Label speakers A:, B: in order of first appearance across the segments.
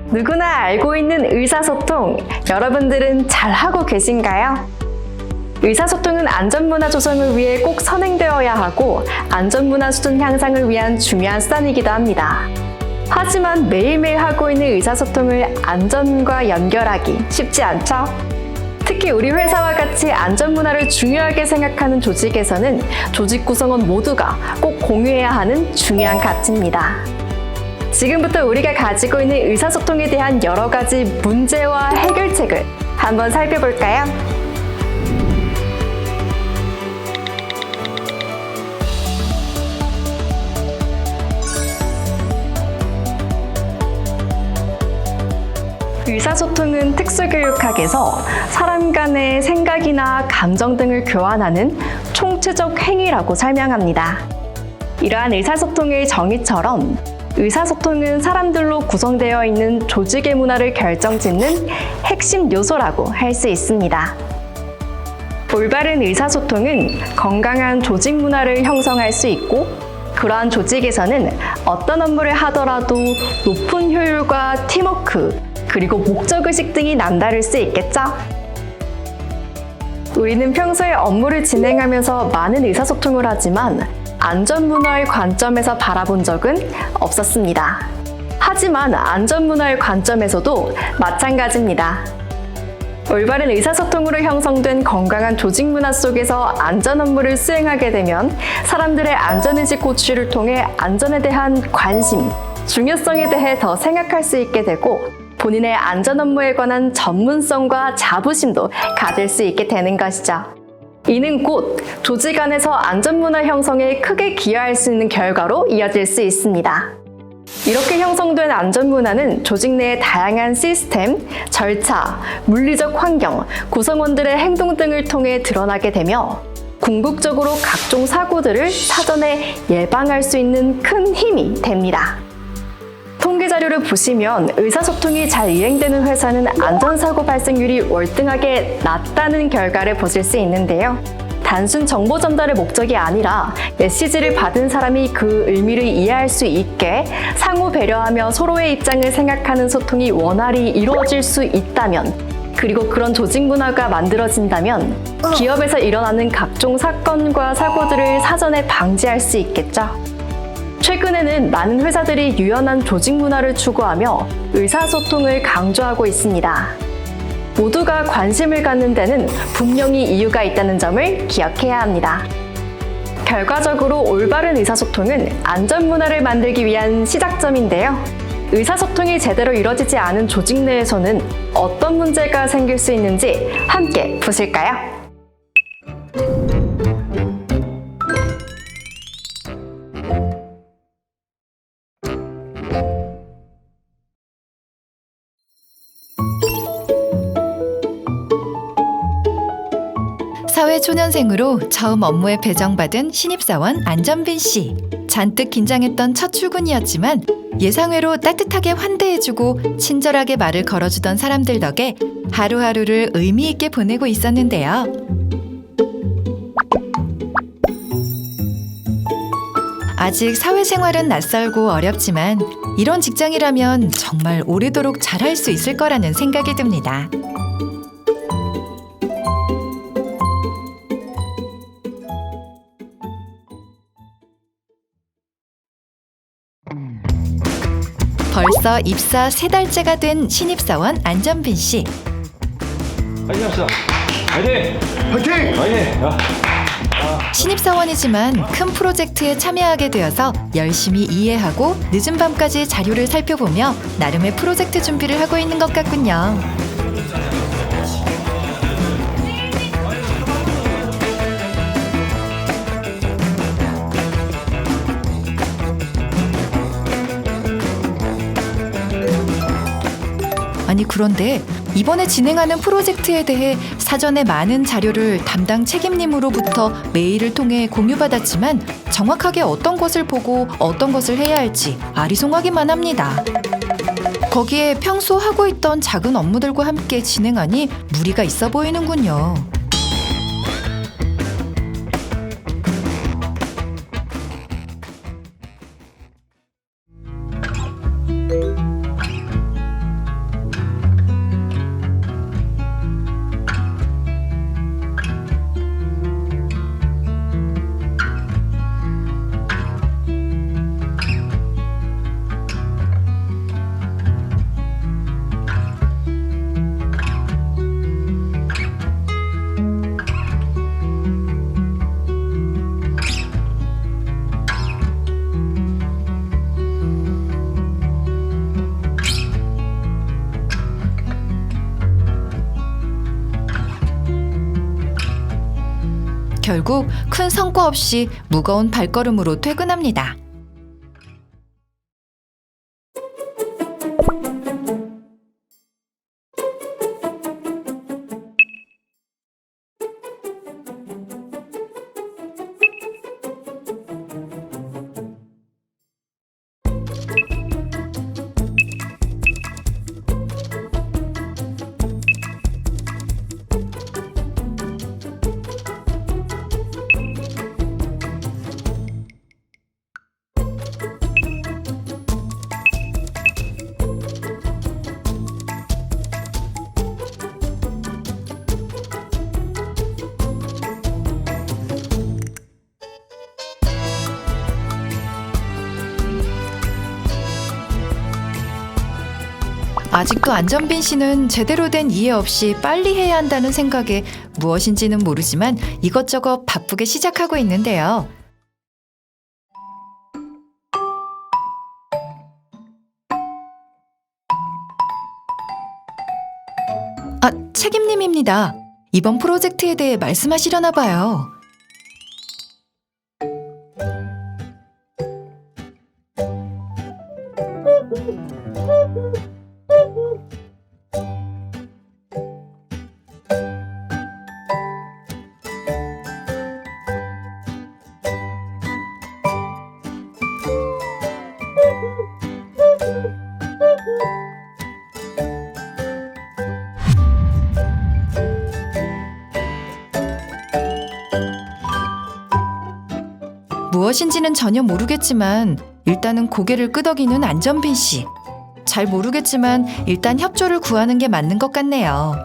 A: 누구나 알고 있는 의사소통, 여러분들은 잘 하고 계신가요? 의사소통은 안전문화 조성을 위해 꼭 선행되어야 하고 안전문화 수준 향상을 위한 중요한 수단이기도 합니다. 하지만 매일매일 하고 있는 의사소통을 안전과 연결하기 쉽지 않죠? 특히 우리 회사와 같이 안전문화를 중요하게 생각하는 조직에서는 조직 구성원 모두가 꼭 공유해야 하는 중요한 가치입니다. 지금부터 우리가 가지고 있는 의사소통에 대한 여러 가지 문제와 해결책을 한번 살펴볼까요? 의사소통은 특수교육학에서 사람 간의 생각이나 감정 등을 교환하는 총체적 행위라고 설명합니다. 이러한 의사소통의 정의처럼 의사소통은 사람들로 구성되어 있는 조직의 문화를 결정짓는 핵심 요소라고 할 수 있습니다. 올바른 의사소통은 건강한 조직 문화를 형성할 수 있고 그러한 조직에서는 어떤 업무를 하더라도 높은 효율과 팀워크, 그리고 목적의식 등이 남다를 수 있겠죠? 우리는 평소에 업무를 진행하면서 많은 의사소통을 하지만 안전문화의 관점에서 바라본 적은 없었습니다. 하지만 안전문화의 관점에서도 마찬가지입니다. 올바른 의사소통으로 형성된 건강한 조직 문화 속에서 안전 업무를 수행하게 되면 사람들의 안전의식 고취를 통해 안전에 대한 관심, 중요성에 대해 더 생각할 수 있게 되고 본인의 안전 업무에 관한 전문성과 자부심도 가질 수 있게 되는 것이죠. 이는 곧 조직 안에서 안전문화 형성에 크게 기여할 수 있는 결과로 이어질 수 있습니다. 이렇게 형성된 안전문화는 조직 내의 다양한 시스템, 절차, 물리적 환경, 구성원들의 행동 등을 통해 드러나게 되며 궁극적으로 각종 사고들을 사전에 예방할 수 있는 큰 힘이 됩니다. 통계 자료를 보시면 의사소통이 잘 이행되는 회사는 안전사고 발생률이 월등하게 낮다는 결과를 보실 수 있는데요. 단순 정보 전달의 목적이 아니라 메시지를 받은 사람이 그 의미를 이해할 수 있게 상호 배려하며 서로의 입장을 생각하는 소통이 원활히 이루어질 수 있다면, 그리고 그런 조직 문화가 만들어진다면 기업에서 일어나는 각종 사건과 사고들을 사전에 방지할 수 있겠죠. 최근에는 많은 회사들이 유연한 조직 문화를 추구하며 의사소통을 강조하고 있습니다. 모두가 관심을 갖는 데는 분명히 이유가 있다는 점을 기억해야 합니다. 결과적으로 올바른 의사소통은 안전문화를 만들기 위한 시작점인데요. 의사소통이 제대로 이루어지지 않은 조직 내에서는 어떤 문제가 생길 수 있는지 함께 보실까요?
B: 사회초년생으로 처음 업무에 배정받은 신입사원 안전빈 씨. 잔뜩 긴장했던 첫 출근이었지만 예상외로 따뜻하게 환대해주고 친절하게 말을 걸어주던 사람들 덕에 하루하루를 의미 있게 보내고 있었는데요. 아직 사회생활은 낯설고 어렵지만 이런 직장이라면 정말 오래도록 잘할 수 있을 거라는 생각이 듭니다. 벌써 입사 3달째가 된 신입사원 안전빈 씨.
C: 파이팅 합시다. 파이팅! 파이팅! 파이팅!
B: 신입사원이지만 큰 프로젝트에 참여하게 되어서 열심히 이해하고 늦은 밤까지 자료를 살펴보며 나름의 프로젝트 준비를 하고 있는 것 같군요. 아니 그런데 이번에 진행하는 프로젝트에 대해 사전에 많은 자료를 담당 책임님으로부터 메일을 통해 공유받았지만 정확하게 어떤 것을 보고 어떤 것을 해야 할지 아리송하기만 합니다. 거기에 평소 하고 있던 작은 업무들과 함께 진행하니 무리가 있어 보이는군요. 결국 큰 성과 없이 무거운 발걸음으로 퇴근합니다. 아직도 안전빈 씨는 제대로 된 이해 없이 빨리 해야 한다는 생각에 무엇인지는 모르지만 이것저것 바쁘게 시작하고 있는데요. 아, 책임님입니다. 이번 프로젝트에 대해 말씀하시려나 봐요. 무엇인지는 전혀 모르겠지만 일단은 고개를 끄덕이는 안전빈 씨. 잘 모르겠지만 일단 협조를 구하는 게 맞는 것 같네요.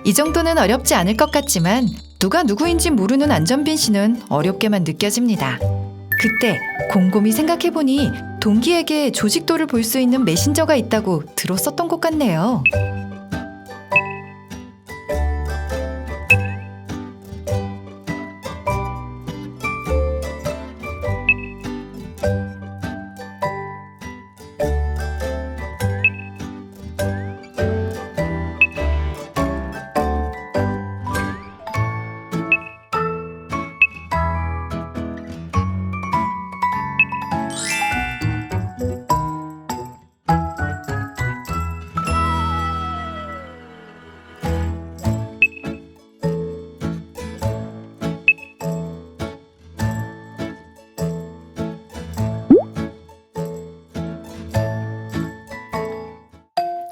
B: 이 정도는 어렵지 않을 것 같지만 누가 누구인지 모르는 안전빈 씨는 어렵게만 느껴집니다. 그때 곰곰이 생각해보니 동기에게 조직도를 볼 수 있는 메신저가 있다고 들었었던 것 같네요.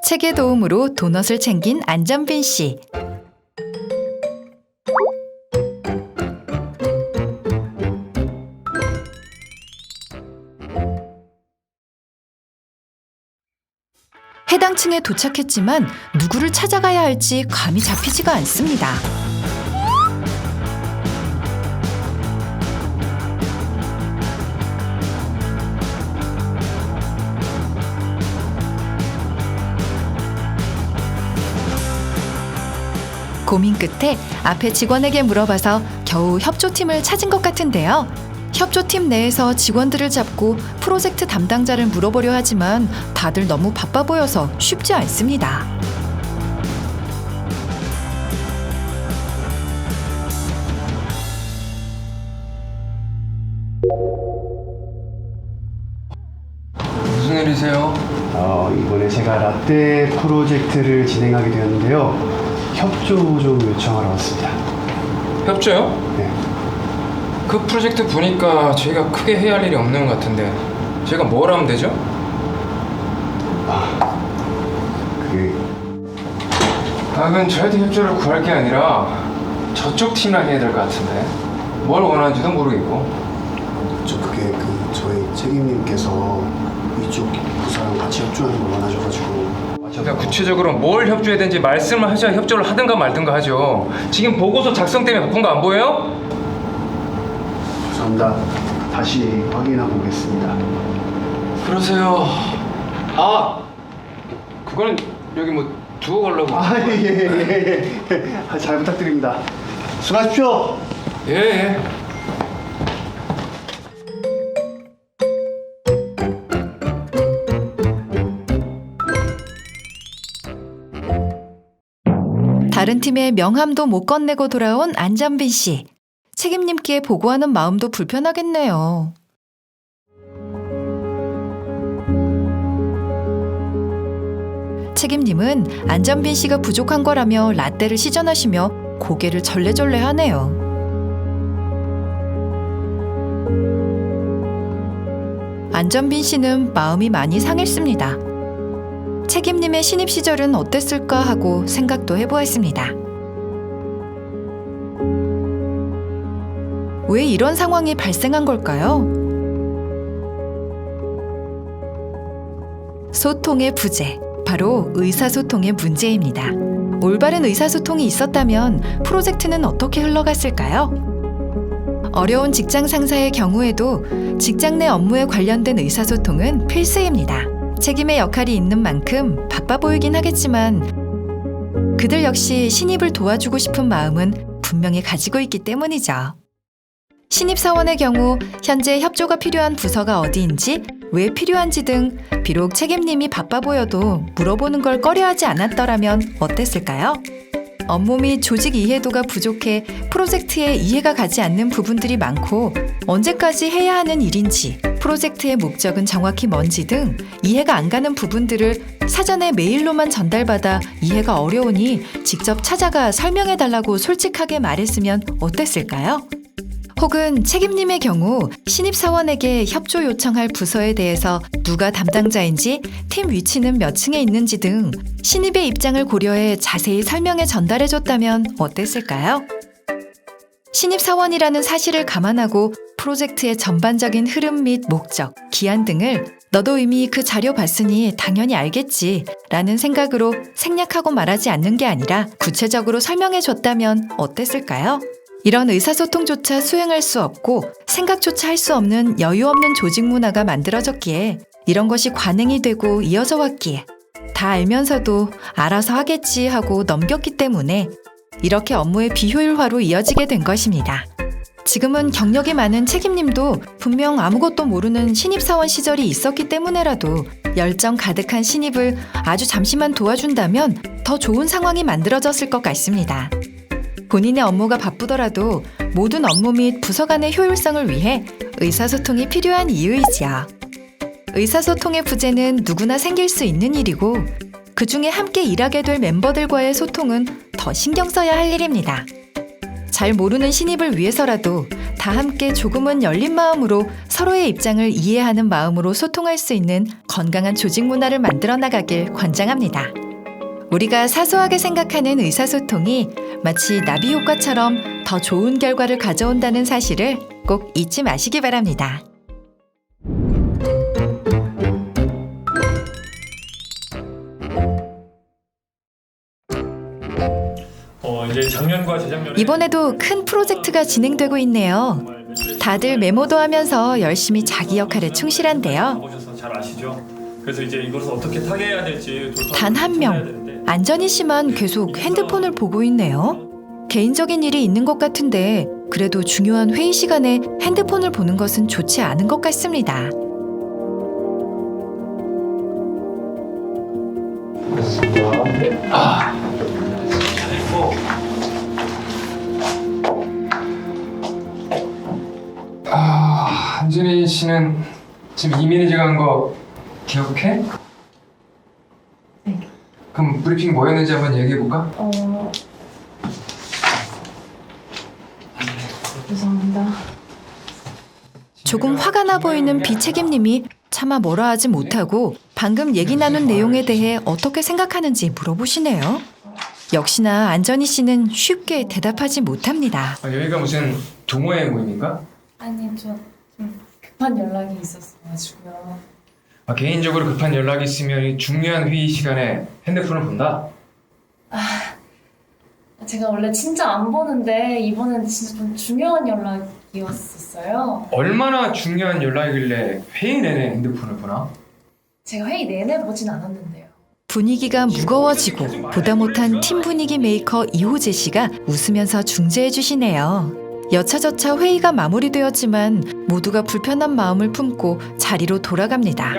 B: 책의 도움으로 도넛을 챙긴 안전빈 씨. 해당 층에 도착했지만 누구를 찾아가야 할지 감이 잡히지가 않습니다. 고민 끝에 앞에 직원에게 물어봐서 겨우 협조팀을 찾은 것 같은데요. 협조팀 내에서 직원들을 잡고 프로젝트 담당자를 물어보려 하지만 다들 너무 바빠 보여서 쉽지 않습니다.
D: 무슨 일이세요?
E: 이번에 제가 라떼 프로젝트를 진행하게 되었는데요. 협조 좀 요청하러 왔습니다.
D: 협조요?
E: 네.
D: 그 프로젝트 보니까 저희가 크게 해야 할 일이 없는 것 같은데 저희가 뭘 하면 되죠? 그건 저희한테 협조를 구할 게 아니라 저쪽 팀이랑 해야 될 것 같은데 뭘 원하는지도 모르겠고.
E: 저희 책임님께서 이쪽 부서랑 같이 협조하는 걸 원하셔가지고.
D: 그러니까 구체적으로 뭘 협조해야 되는지 말씀을 하셔야 협조를 하든가 말든가 하죠. 지금 보고서 작성 때문에 바쁜 거 안 보여요?
E: 죄송합니다. 다시 확인하고 오겠습니다.
D: 그러세요. 그거는 여기 뭐 두고 가려고.
E: 예. 잘 부탁드립니다. 수고하십시오.
D: 예.
B: 다른 팀의 명함도 못 건네고 돌아온 안전빈 씨. 책임님께 보고하는 마음도 불편하겠네요. 책임님은 안전빈 씨가 부족한 거라며 라떼를 시전하시며 고개를 절레절레 하네요. 안전빈 씨는 마음이 많이 상했습니다. 책임님의 신입 시절은 어땠을까 하고 생각도 해보았습니다. 왜 이런 상황이 발생한 걸까요? 소통의 부재, 바로 의사소통의 문제입니다. 올바른 의사소통이 있었다면 프로젝트는 어떻게 흘러갔을까요? 어려운 직장 상사의 경우에도 직장 내 업무에 관련된 의사소통은 필수입니다. 책임의 역할이 있는 만큼 바빠 보이긴 하겠지만 그들 역시 신입을 도와주고 싶은 마음은 분명히 가지고 있기 때문이죠. 신입사원의 경우 현재 협조가 필요한 부서가 어디인지, 왜 필요한지 등 비록 책임님이 바빠 보여도 물어보는 걸 꺼려하지 않았더라면 어땠을까요? 업무 및 조직 이해도가 부족해 프로젝트에 이해가 가지 않는 부분들이 많고 언제까지 해야 하는 일인지, 프로젝트의 목적은 정확히 뭔지 등 이해가 안 가는 부분들을 사전에 메일로만 전달받아 이해가 어려우니 직접 찾아가 설명해달라고 솔직하게 말했으면 어땠을까요? 혹은 책임님의 경우 신입사원에게 협조 요청할 부서에 대해서 누가 담당자인지, 팀 위치는 몇 층에 있는지 등 신입의 입장을 고려해 자세히 설명해 전달해줬다면 어땠을까요? 신입사원이라는 사실을 감안하고 프로젝트의 전반적인 흐름 및 목적, 기한 등을 너도 이미 그 자료 봤으니 당연히 알겠지 라는 생각으로 생략하고 말하지 않는 게 아니라 구체적으로 설명해줬다면 어땠을까요? 이런 의사소통조차 수행할 수 없고 생각조차 할 수 없는 여유 없는 조직 문화가 만들어졌기에 이런 것이 관행이 되고 이어져 왔기에 다 알면서도 알아서 하겠지 하고 넘겼기 때문에 이렇게 업무의 비효율화로 이어지게 된 것입니다. 지금은 경력이 많은 책임님도 분명 아무것도 모르는 신입사원 시절이 있었기 때문에라도 열정 가득한 신입을 아주 잠시만 도와준다면 더 좋은 상황이 만들어졌을 것 같습니다. 본인의 업무가 바쁘더라도 모든 업무 및 부서 간의 효율성을 위해 의사소통이 필요한 이유이지요. 의사소통의 부재는 누구나 생길 수 있는 일이고 그 중에 함께 일하게 될 멤버들과의 소통은 더 신경 써야 할 일입니다. 잘 모르는 신입을 위해서라도 다 함께 조금은 열린 마음으로 서로의 입장을 이해하는 마음으로 소통할 수 있는 건강한 조직 문화를 만들어 나가길 권장합니다. 우리가 사소하게 생각하는 의사소통이 마치 나비 효과처럼 더 좋은 결과를 가져온다는 사실을 꼭 잊지 마시기 바랍니다.
C: 이제 작년과 재작년에
B: 이번에도 큰 프로젝트가 진행되고 있네요. 다들 메모도 하면서 열심히 자기 역할에 충실한데요.
C: 가보셔서 잘 아시죠? 그래서 이제 이것을 어떻게 타개해야 될지
B: 단 한 명, 안전희 씨만 계속 핸드폰을 보고 있네요. 개인적인 일이 있는 것 같은데 그래도 중요한 회의 시간에 핸드폰을 보는 것은 좋지 않은 것 같습니다.
D: 한준희 씨는 지금 이민희가 한 거 기억해?
F: 네.
D: 그럼 브리핑 뭐였는지 한번 얘기해볼까?
F: 죄송합니다.
B: 조금 화가 나 보이는 비책임님이 차마 뭐라 하지 못하고 방금 얘기 나눈 내용에 대해 어떻게 생각하는지 물어보시네요. 역시나 안전희 씨는 쉽게 대답하지 못합니다.
D: 여기가 무슨 동호회 모임인가?
F: 아니, 저 좀 급한 연락이 있었어가지고요.
D: 개인적으로 급한 연락이 있으면 중요한 회의 시간에 핸드폰을 본다?
F: 제가 원래 진짜 안 보는데 이번엔 진짜 좀 중요한 연락이었었어요.
D: 얼마나 중요한 연락이길래 회의 내내 핸드폰을 보나?
F: 제가 회의 내내 보진 않았는데요.
B: 분위기가 무거워지고 보다 못한 팀 분위기 메이커 이호재 씨가 웃으면서 중재해 주시네요. 여차저차 회의가 마무리되었지만 모두가 불편한 마음을 품고 자리로 돌아갑니다.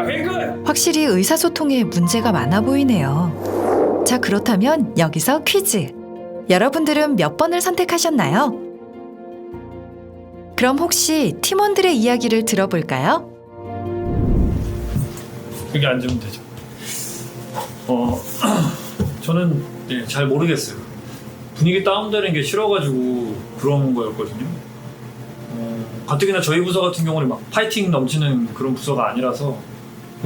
B: 확실히 의사소통에 문제가 많아 보이네요. 자, 그렇다면 여기서 퀴즈. 여러분들은 몇 번을 선택하셨나요? 그럼 혹시 팀원들의 이야기를 들어볼까요?
C: 여기 앉으면 되죠. 저는 잘 모르겠어요. 분위기 다운되는 게 싫어가지고 그런 거였거든요. 가뜩이나 저희 부서 같은 경우는 막 파이팅 넘치는 그런 부서가 아니라서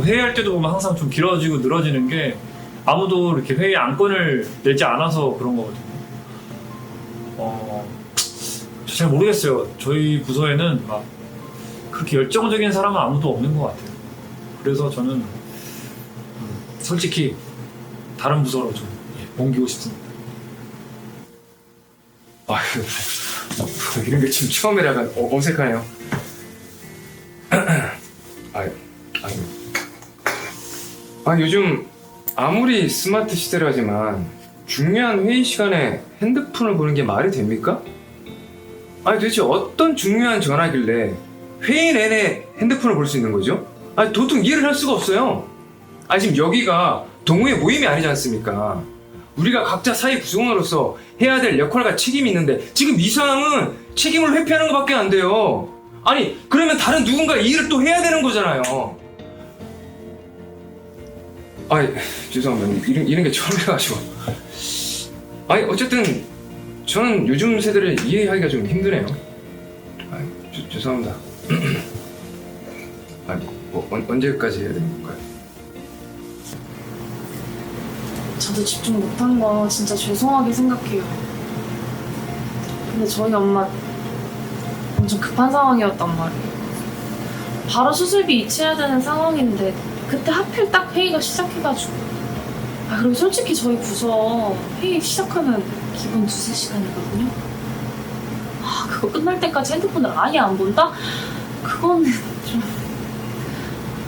C: 회의할 때도 보면 항상 좀 길어지고 늘어지는 게 아무도 이렇게 회의 안건을 내지 않아서 그런 거거든요. 잘 모르겠어요. 저희 부서에는 막 그렇게 열정적인 사람은 아무도 없는 것 같아요. 그래서 저는 솔직히 다른 부서로 좀 옮기고 싶습니다.
D: 아유, 이런 게 지금 처음이라 약간 어색하네요. 요즘 아무리 스마트 시대라지만 중요한 회의 시간에 핸드폰을 보는 게 말이 됩니까? 도대체 어떤 중요한 전화길래 회의 내내 핸드폰을 볼 수 있는 거죠? 도통 이해를 할 수가 없어요. 지금 여기가 동호회 모임이 아니지 않습니까? 우리가 각자 사회 구성원으로서 해야 될 역할과 책임이 있는데 지금 이 상황은 책임을 회피하는 것밖에 안 돼요. 그러면 다른 누군가 이 일을 또 해야 되는 거잖아요. 죄송합니다. 이런 게 처음이라가지고. 어쨌든 저는 요즘 세대를 이해하기가 좀 힘드네요. 죄송합니다. 언제까지 해야 되는 건가요?
F: 저도 집중 못한 거 진짜 죄송하게 생각해요. 근데 저희 엄마 엄청 급한 상황이었단 말이에요. 바로 수술비 이체해야 되는 상황인데 그때 하필 딱 회의가 시작해가지고. 그리고 솔직히 저희 부서 회의 시작하면 기본 2-3시간이거든요. 그거 끝날 때까지 핸드폰을 아예 안 본다? 그거는 좀...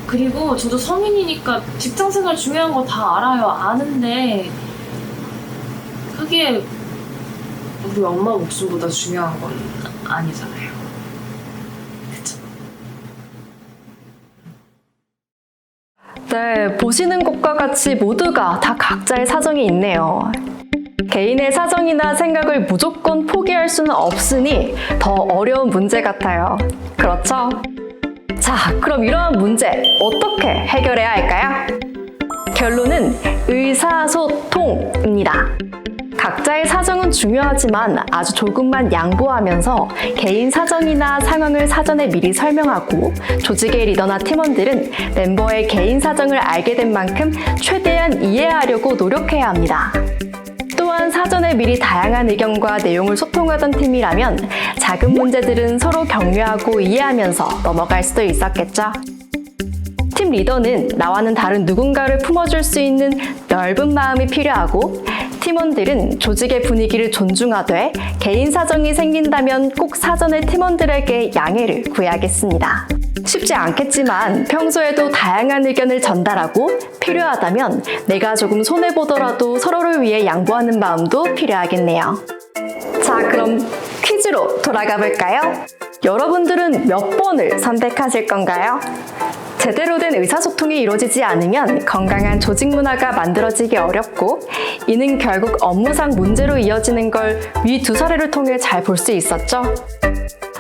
F: 그리고 저도 성인이니까 직장생활 중요한 거 다 알아요. 아는데 그게 우리 엄마 목숨보다 중요한 건 아니잖아요. 그쵸?
A: 네, 보시는 것과 같이 모두가 다 각자의 사정이 있네요. 개인의 사정이나 생각을 무조건 포기할 수는 없으니 더 어려운 문제 같아요. 그렇죠? 자, 그럼 이러한 문제 어떻게 해결해야 할까요? 결론은 의사소통입니다. 각자의 사정은 중요하지만 아주 조금만 양보하면서 개인 사정이나 상황을 사전에 미리 설명하고 조직의 리더나 팀원들은 멤버의 개인 사정을 알게 된 만큼 최대한 이해하려고 노력해야 합니다. 또한 사전에 미리 다양한 의견과 내용을 소통하던 팀이라면 작은 문제들은 서로 격려하고 이해하면서 넘어갈 수도 있었겠죠. 팀 리더는 나와는 다른 누군가를 품어줄 수 있는 넓은 마음이 필요하고 팀원들은 조직의 분위기를 존중하되 개인 사정이 생긴다면 꼭 사전에 팀원들에게 양해를 구해야겠습니다. 쉽지 않겠지만 평소에도 다양한 의견을 전달하고 필요하다면 내가 조금 손해보더라도 서로를 위해 양보하는 마음도 필요하겠네요. 자, 그럼 퀴즈로 돌아가 볼까요? 여러분들은 몇 번을 선택하실 건가요? 제대로 된 의사소통이 이루어지지 않으면 건강한 조직 문화가 만들어지기 어렵고 이는 결국 업무상 문제로 이어지는 걸 위 두 사례를 통해 잘 볼 수 있었죠.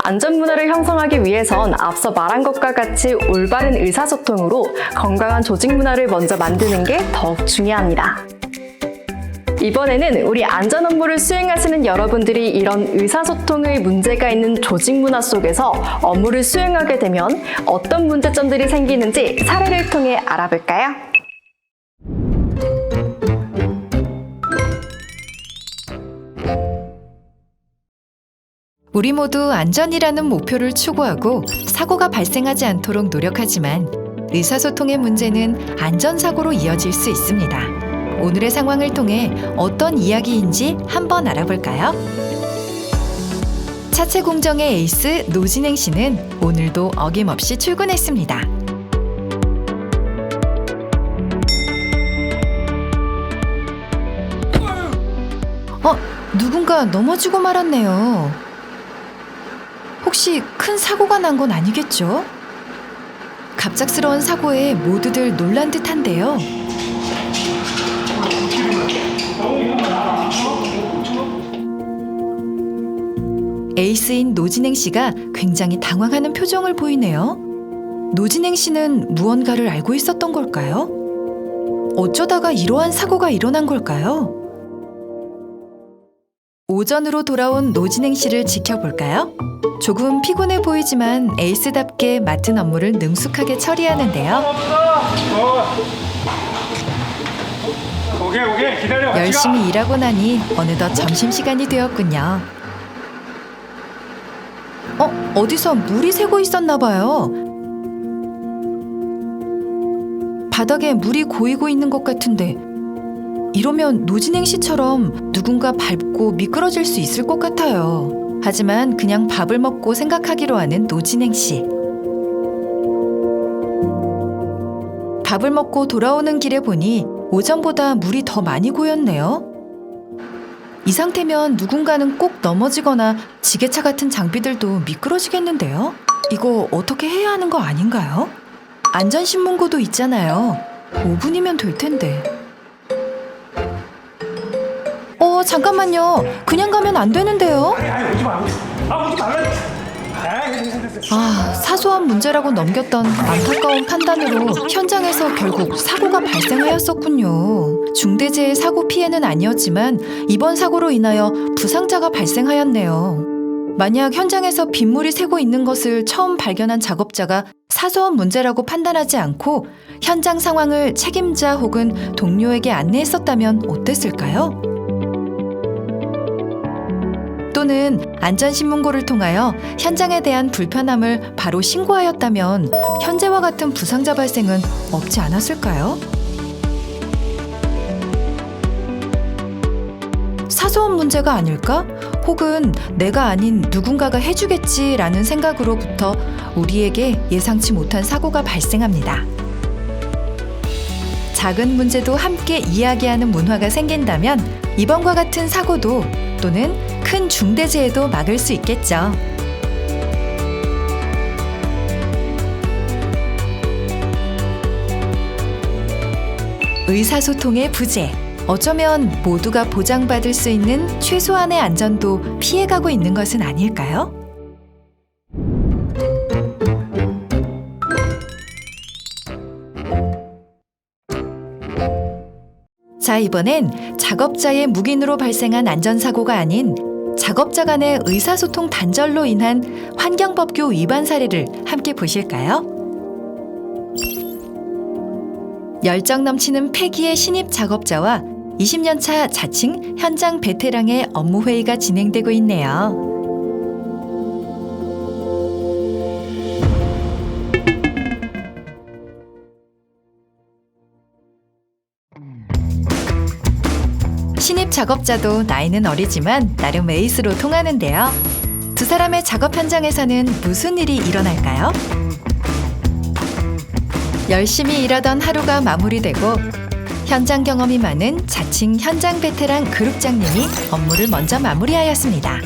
A: 안전 문화를 형성하기 위해선 앞서 말한 것과 같이 올바른 의사소통으로 건강한 조직 문화를 먼저 만드는 게 더욱 중요합니다. 이번에는 우리 안전 업무를 수행하시는 여러분들이 이런 의사소통의 문제가 있는 조직 문화 속에서 업무를 수행하게 되면 어떤 문제점들이 생기는지 사례를 통해 알아볼까요?
B: 우리 모두 안전이라는 목표를 추구하고 사고가 발생하지 않도록 노력하지만 의사소통의 문제는 안전사고로 이어질 수 있습니다. 오늘의 상황을 통해 어떤 이야기인지 한번 알아볼까요? 차체 공정의 에이스 노진행 씨는 오늘도 어김없이 출근했습니다. 누군가 넘어지고 말았네요. 혹시 큰 사고가 난 건 아니겠죠? 갑작스러운 사고에 모두들 놀란 듯한데요. 에이스인 노진행 씨가 굉장히 당황하는 표정을 보이네요. 노진행 씨는 무언가를 알고 있었던 걸까요? 어쩌다가 이러한 사고가 일어난 걸까요? 오전으로 돌아온 노진행 씨를 지켜볼까요? 조금 피곤해 보이지만 에이스답게 맡은 업무를 능숙하게 처리하는데요.
D: 오케이 기다려.
B: 열심히 일하고 나니 어느덧 점심시간이 되었군요. 어디서 물이 새고 있었나 봐요. 바닥에 물이 고이고 있는 것 같은데 이러면 노진행 씨처럼 누군가 밟고 미끄러질 수 있을 것 같아요. 하지만 그냥 밥을 먹고 생각하기로 하는 노진행 씨. 밥을 먹고 돌아오는 길에 보니 오전보다 물이 더 많이 고였네요. 이 상태면 누군가는 꼭 넘어지거나 지게차 같은 장비들도 미끄러지겠는데요? 이거 어떻게 해야 하는 거 아닌가요? 안전신문고도 있잖아요. 5분이면 될 텐데. 잠깐만요. 그냥 가면 안 되는데요? 사소한 문제라고 넘겼던 안타까운 판단으로 현장에서 결국 사고가 발생하였었군요. 중대재해 사고 피해는 아니었지만 이번 사고로 인하여 부상자가 발생하였네요. 만약 현장에서 빗물이 새고 있는 것을 처음 발견한 작업자가 사소한 문제라고 판단하지 않고 현장 상황을 책임자 혹은 동료에게 안내했었다면 어땠을까요? 또는 안전신문고를 통하여 현장에 대한 불편함을 바로 신고하였다면 현재와 같은 부상자 발생은 없지 않았을까요? 사소한 문제가 아닐까? 혹은 내가 아닌 누군가가 해주겠지라는 생각으로부터 우리에게 예상치 못한 사고가 발생합니다. 작은 문제도 함께 이야기하는 문화가 생긴다면 이번과 같은 사고도 또는 큰 중대재해도 막을 수 있겠죠. 의사소통의 부재. 어쩌면 모두가 보장받을 수 있는 최소한의 안전도 피해가고 있는 것은 아닐까요? 자, 이번엔 작업자의 묵인으로 발생한 안전사고가 아닌 작업자 간의 의사소통 단절로 인한 환경법규 위반 사례를 함께 보실까요? 열정 넘치는 패기의 신입 작업자와 20년차 자칭 현장 베테랑의 업무 회의가 진행되고 있네요. 신입 작업자도 나이는 어리지만 나름 에이스로 통하는데요. 두 사람의 작업 현장에서는 무슨 일이 일어날까요? 열심히 일하던 하루가 마무리되고 현장 경험이 많은 자칭 현장 베테랑 그룹장님이 업무를 먼저 마무리하였습니다.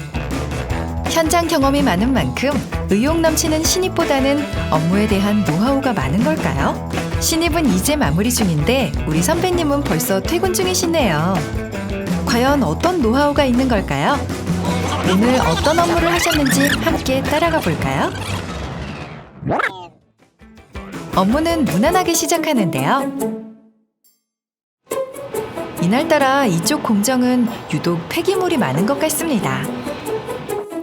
B: 현장 경험이 많은 만큼 의욕 넘치는 신입보다는 업무에 대한 노하우가 많은 걸까요? 신입은 이제 마무리 중인데 우리 선배님은 벌써 퇴근 중이시네요. 과연 어떤 노하우가 있는 걸까요? 오늘 어떤 업무를 하셨는지 함께 따라가 볼까요? 업무는 무난하게 시작하는데요. 이날따라 이쪽 공정은 유독 폐기물이 많은 것 같습니다.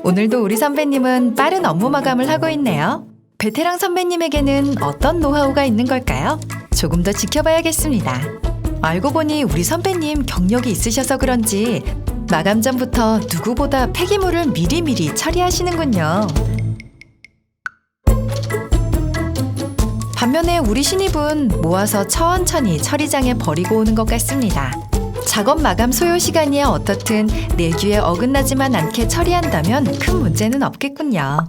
B: 오늘도 우리 선배님은 빠른 업무 마감을 하고 있네요. 베테랑 선배님에게는 어떤 노하우가 있는 걸까요? 조금 더 지켜봐야겠습니다. 알고 보니 우리 선배님 경력이 있으셔서 그런지 마감 전부터 누구보다 폐기물을 미리미리 처리하시는군요. 반면에 우리 신입은 모아서 천천히 처리장에 버리고 오는 것 같습니다. 작업 마감 소요 시간이야 어떻든 내규에 어긋나지만 않게 처리한다면 큰 문제는 없겠군요.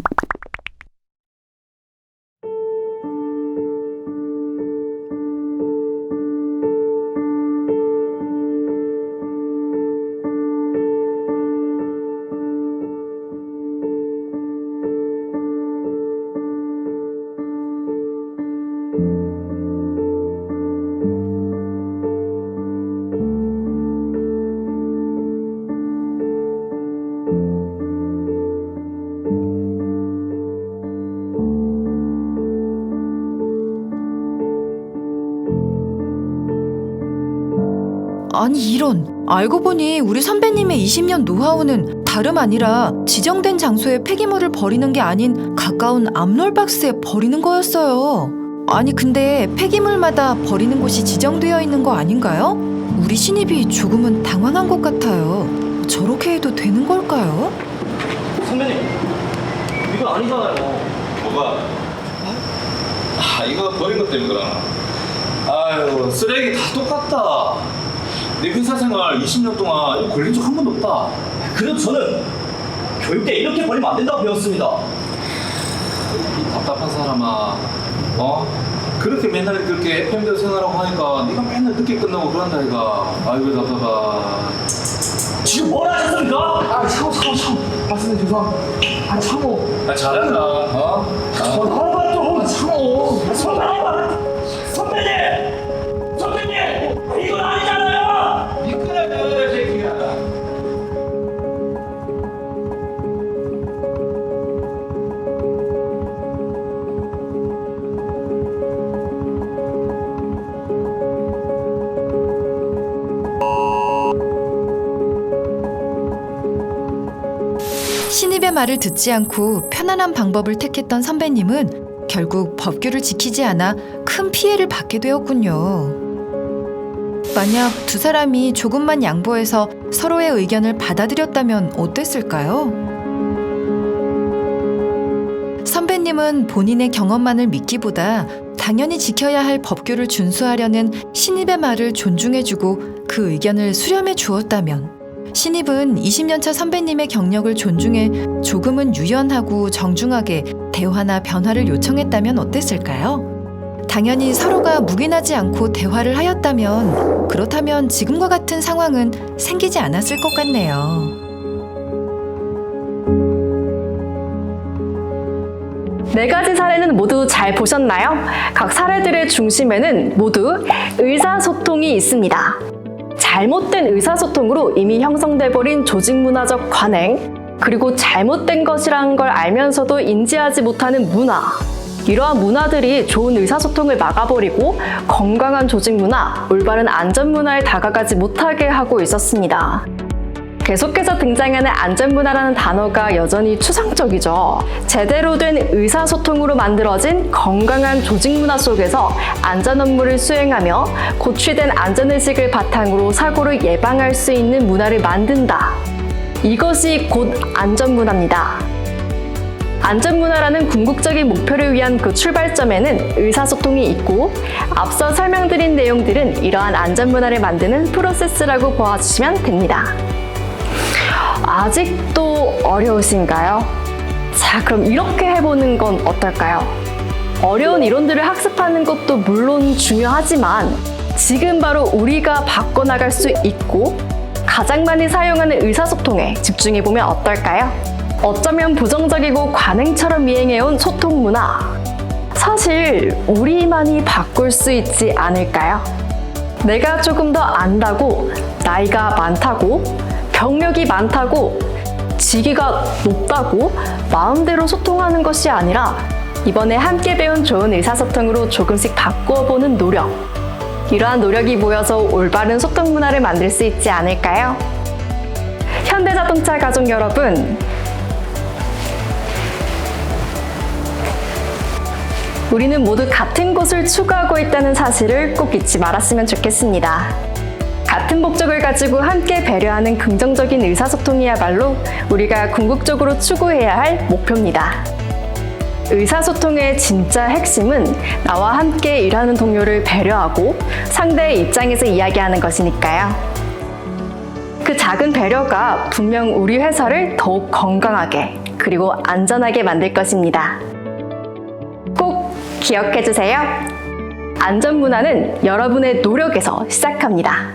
B: 아니 이런. 알고 보니 우리 선배님의 20년 노하우는 다름 아니라 지정된 장소에 폐기물을 버리는 게 아닌 가까운 압롤박스에 버리는 거였어요. 아니 근데 폐기물마다 버리는 곳이 지정되어 있는 거 아닌가요? 우리 신입이 조금은 당황한 것 같아요. 저렇게 해도 되는 걸까요?
G: 선배님, 이건 아니잖아요.
H: 뭐가? 이거 버린 것 때문에 그러나? 아유, 쓰레기 다 똑같다. 내 회사 생활 20년 동안 이거 걸린 적 한 번도 없다.
G: 그래도 저는 교육 때 이렇게 버리면 안 된다고 배웠습니다.
H: 이 답답한 사람아, 그렇게 맨날 그렇게 FM대로 생활하고 하니까 네가 맨날 늦게 끝나고 그런다 이가. 아이고 답답하.
G: 지금 뭘 하셨습니까?
E: 참어. 말씀해 주세요. 참어.
H: 잘한다.
G: 전화가 좀 참어. 선배님, 이건 아니잖아요.
H: 이끌어내 새끼야.
B: 신입의 말을 듣지 않고 편안한 방법을 택했던 선배님은 결국 법규를 지키지 않아 큰 피해를 받게 되었군요. 만약 두 사람이 조금만 양보해서 서로의 의견을 받아들였다면 어땠을까요? 선배님은 본인의 경험만을 믿기보다 당연히 지켜야 할 법규를 준수하려는 신입의 말을 존중해주고 그 의견을 수렴해 주었다면 신입은 20년차 선배님의 경력을 존중해 조금은 유연하고 정중하게 대화나 변화를 요청했다면 어땠을까요? 당연히 서로가 묵인하지 않고 대화를 하였다면 그렇다면 지금과 같은 상황은 생기지 않았을 것 같네요.
A: 네 가지 사례는 모두 잘 보셨나요? 각 사례들의 중심에는 모두 의사소통이 있습니다. 잘못된 의사소통으로 이미 형성돼 버린 조직문화적 관행, 그리고 잘못된 것이라는 걸 알면서도 인지하지 못하는 문화. 이러한 문화들이 좋은 의사소통을 막아버리고 건강한 조직문화, 올바른 안전문화에 다가가지 못하게 하고 있었습니다. 계속해서 등장하는 안전문화라는 단어가 여전히 추상적이죠. 제대로 된 의사소통으로 만들어진 건강한 조직문화 속에서 안전 업무를 수행하며 고취된 안전의식을 바탕으로 사고를 예방할 수 있는 문화를 만든다. 이것이 곧 안전문화입니다. 안전문화라는 궁극적인 목표를 위한 그 출발점에는 의사소통이 있고 앞서 설명드린 내용들은 이러한 안전문화를 만드는 프로세스라고 보아주시면 됩니다. 아직도 어려우신가요? 자, 그럼 이렇게 해보는 건 어떨까요? 어려운 이론들을 학습하는 것도 물론 중요하지만 지금 바로 우리가 바꿔나갈 수 있고 가장 많이 사용하는 의사소통에 집중해보면 어떨까요? 어쩌면 부정적이고 관행처럼 미행해온 소통 문화. 사실 우리만이 바꿀 수 있지 않을까요? 내가 조금 더 안다고, 나이가 많다고, 경력이 많다고, 직위가 높다고 마음대로 소통하는 것이 아니라 이번에 함께 배운 좋은 의사소통으로 조금씩 바꿔보는 노력. 이러한 노력이 모여서 올바른 소통 문화를 만들 수 있지 않을까요? 현대자동차 가족 여러분, 우리는 모두 같은 곳을 추구하고 있다는 사실을 꼭 잊지 말았으면 좋겠습니다. 같은 목적을 가지고 함께 배려하는 긍정적인 의사소통이야말로 우리가 궁극적으로 추구해야 할 목표입니다. 의사소통의 진짜 핵심은 나와 함께 일하는 동료를 배려하고 상대의 입장에서 이야기하는 것이니까요. 그 작은 배려가 분명 우리 회사를 더욱 건강하게 그리고 안전하게 만들 것입니다. 꼭 기억해주세요. 안전문화는 여러분의 노력에서 시작합니다.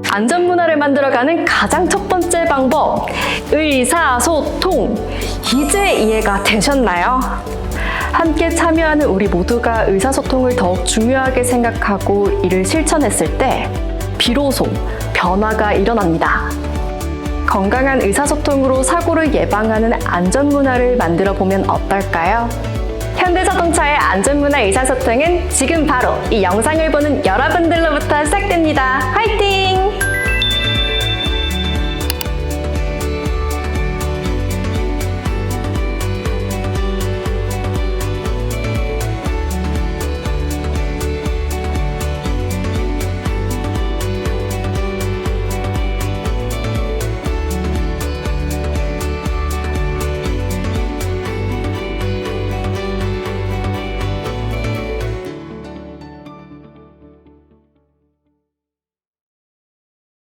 A: 안전문화를 만들어가는 가장 첫 번째 방법, 의사소통. 이제 이해가 되셨나요? 함께 참여하는 우리 모두가 의사소통을 더욱 중요하게 생각하고 이를 실천했을 때 비로소 변화가 일어납니다. 건강한 의사소통으로 사고를 예방하는 안전문화를 만들어 보면 어떨까요? 현대자동차의 안전문화 의사소통은 지금 바로 이 영상을 보는 여러분들로부터 시작됩니다. 화이팅!